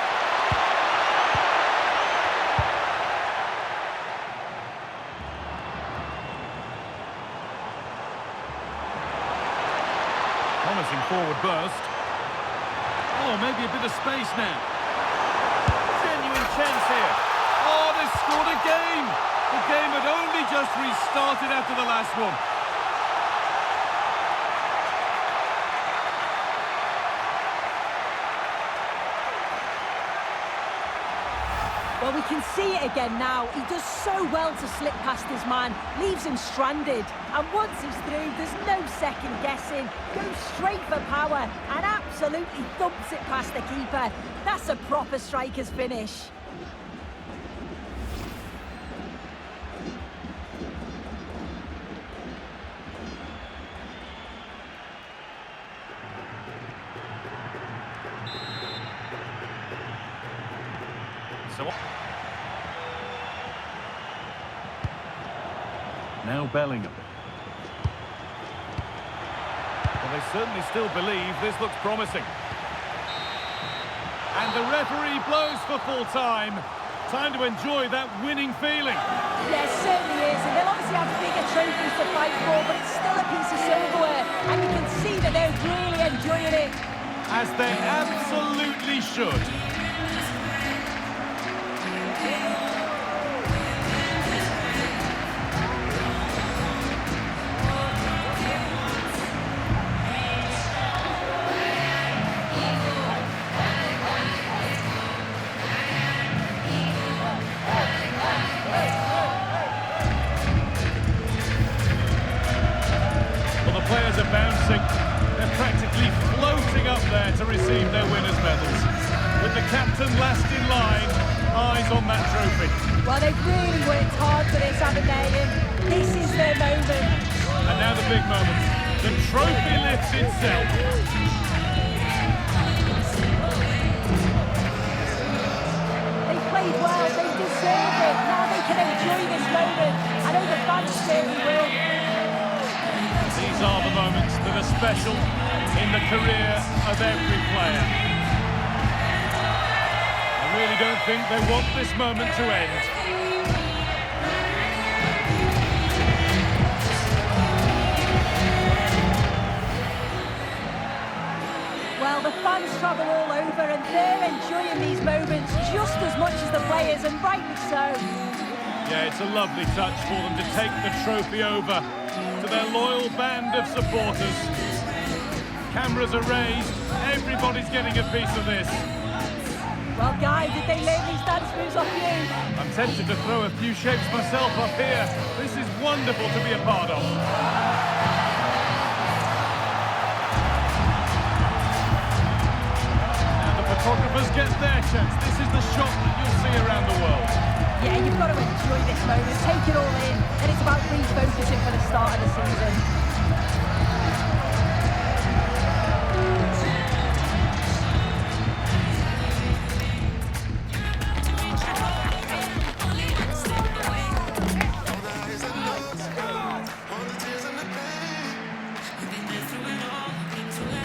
Promising forward burst. Oh, maybe a bit of space now. Genuine chance here. Oh, they scored again! The game had only just restarted after the last one. Well, we can see it again now. He does so well to slip past his man, leaves him stranded. And once he's through, there's no second guessing. Goes straight for power and absolutely thumps it past the keeper. That's a proper striker's finish. Now Bellingham. Well, they certainly still believe this looks promising. And the referee blows for full time. Time to enjoy that winning feeling. Yes, certainly is. And they'll obviously have bigger trophies to fight for, but it's still a piece of silverware. And you can see that they're really enjoying it. As they absolutely should. Players are bouncing. They're practically floating up there to receive their winners' medals. With the captain last in line, eyes on that trophy. Well, they've really worked hard for this, haven't they? And this is their moment. And now the big moment. The trophy lifts itself. They played well, they deserve it. Now they can enjoy this moment. I know the fans certainly will. These are the moments that are special in the career of every player. I really don't think they want this moment to end. Well, the fans travel all over and they're enjoying these moments just as much as the players, and rightly so. Yeah, it's a lovely touch for them to take the trophy over to their loyal band of supporters. Cameras are raised, everybody's getting a piece of this. Well, Guy, did they learn these dance moves off you? I'm tempted to throw a few shapes myself up here. This is wonderful to be a part of. Now the photographers get their chance. This is the shot that you'll see around the world. Yeah, you've got to enjoy this moment, take it all in, and it's about refocusing for the start of the season.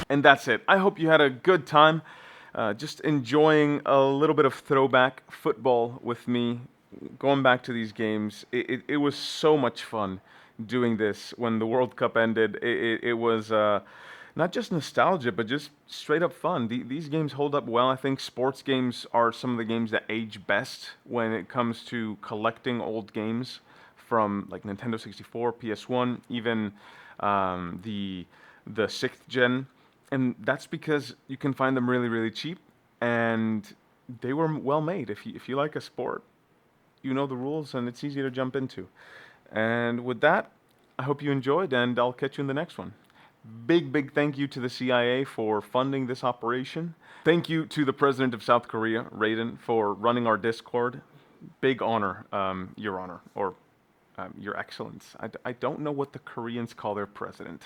And that's it. I hope you had a good time just enjoying a little bit of throwback football with me, going back to these games. It was so much fun doing this when the World Cup ended. It was not just nostalgia, but just straight up fun. These games hold up well. I think sports games are some of the games that age best when it comes to collecting old games from like Nintendo 64, PS1, even the 6th gen And that's because you can find them really, really cheap, and they were well made. If you like a sport, you know the rules, and it's easy to jump into. And with that, I hope you enjoyed, and I'll catch you in the next one. Big, big thank you to the CIA for funding this operation. Thank you to the President of South Korea, Raiden, for running our Discord. Big honor, Your Honor, or Your Excellence. I don't know what the Koreans call their president.